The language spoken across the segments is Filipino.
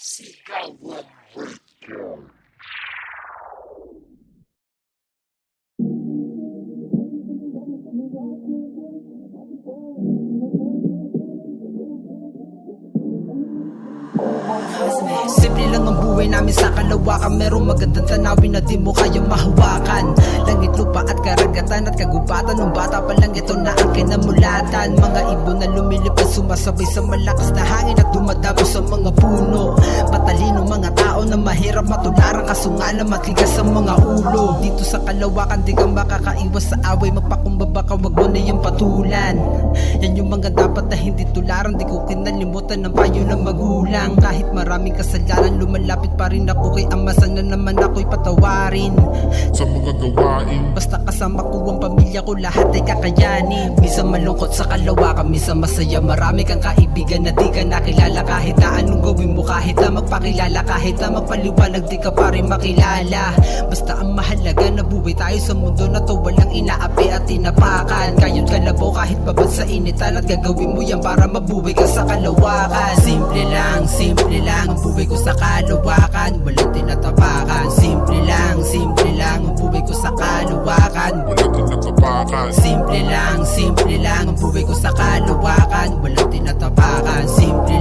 Sigawan Breakdown. Simple lang ang buhay namin sa kalawakan. Merong magandang tanawin na di mo kayang mahawakan. Langit, lupa at karagatan at kagubatan. Nung bata pa lang ito na ang kinamulatan. Mga ibon na lumilipad sumasabay sa malakas na hangin at dumadabo sa mga puno. Matalino mga tao na mahirap matularan, kaso nga lang matigas sa mga ulo. Dito sa kalawakan di ka makakaiwas sa away. Magpakumbaba ka, wag mo na yung patulan. Yan yung mga dapat na hindi tularan. Di ko kinalimutan ng payo ng magulang. Kahit maraming kasalanan, lumalapit pa rin ako kay Ama. Sana naman ako'y patawarin Sa mga gawain, basta kasama ko ang pamilya ko, lahat ay kakayanin. Minsan malungkot sa kalawakan, minsan masaya. Marami kang kaibigan na di ka nakilala. Kahit na anong gawin mo, kahit na magpakilala, kahit na magpaliwanag, di ka pa rin makilala. Basta ang mahalaga na buhay tayo sa mundo na to, walang inaapi at tinapakan. Kayo't kalabaw kahit babad sa initan, at gagawin mo yan para mabuhay ka sa kalawakan. Simple lang ang buhay ko sa kalawakan, walang tinatapakan. Simple lang ang buhay ko sa kalawakan, walang tinatapakan. Simple lang ang buhay ko sa kalawakan, walang tinatapakan. Simple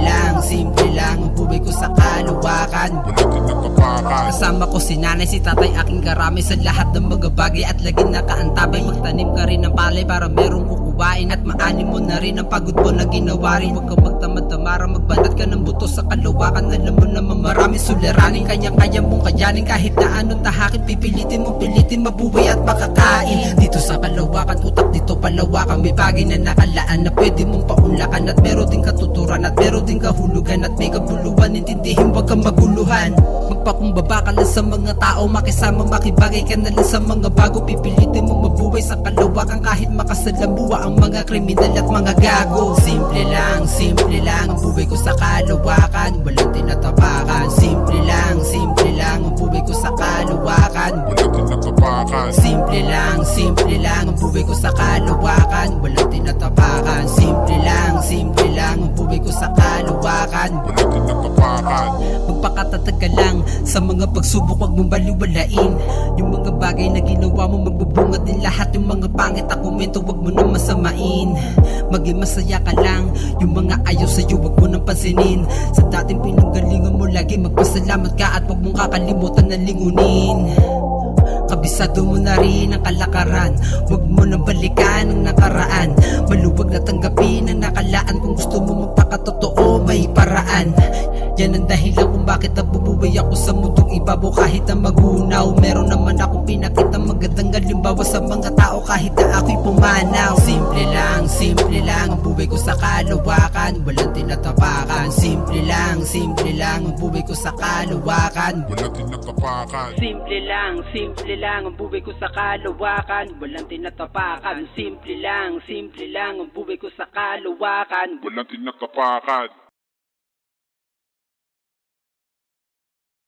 lang ang buhay ko sa kalawakan, Walang tinatapakan. kasama ko si nanay, si tatay, aking karami sa lahat ng mga bagay at laging nakaantabay. Magtanim ka rin ng palay para merong kukuhain, at maanin mo na rin ang pagod mo na ginawa rin. Huwag ka magtamad-tamara, magbanat ka ng buto sa kalawakan. Alam mo naman maraming suliranin, kanya-kaya mong kayanin. Kahit na anong tahakin, pilitin mabuhay at makakain. Dito sa kalawakan, utak dito palawakan. May bagay na nakalaan na pwede mong paunlakan, at meron din katuturan at meron din kahulugan, at may kabuluhan. Intindihin, wag kang maguluhan. Magpakumbaba ka lang sa mga tao, makisama, makibagay ka na lang sa mga bago. Pipilitin mong mabuhay sa kalawakan kahit makasalamuha ang mga kriminal at mga gago. Simple lang ang buhay ko sa kalawakan, walang tinatapakan. Simple lang ang buhay ko sa kalawakan, Walang tinatapakan. Simple lang ang buhay ko sa kalawakan, walang tinatapakan. Simple lang ang buhay ko sa kalawakan, Walang tinatapakan. magpakatatag ka lang sa mga pagsubok, wag mong baliwalain. Yung mga bagay na ginawa mo, magbubunga din lahat. Yung mga pangit na komento, wag mo na masamain. Maging masaya ka lang, yung mga ayaw sa'yo, wag mo nang pansinin. Sa dating pinanggalingan mo, lagi magpasalamat ka, at wag mong kakalimutan na lingunin. Kabisado mo na rin ang kalakaran, wag mo nang balikan ang nakaraan. Maluwag na tanggapin ang nakalaan, kung gusto mo magpakatotoo, may paraan. Yan ang dahilan kung bakit nabubuhay ako sa mundong ibabaw kahit na magunaw. Meron naman akong pinakita magandang halimbawa sa mga tao kahit na ako'y pumanaw. Simple lang ang buhay ko sa kalawakan, walang tinatapakan. Simple lang ang buhay ko sa kalawakan, Walang tinatapakan. Simple lang ang buhay ko sa kalawakan, walang tinatapakan. Simple lang ang buhay ko sa kalawakan, Walang tinatapakan.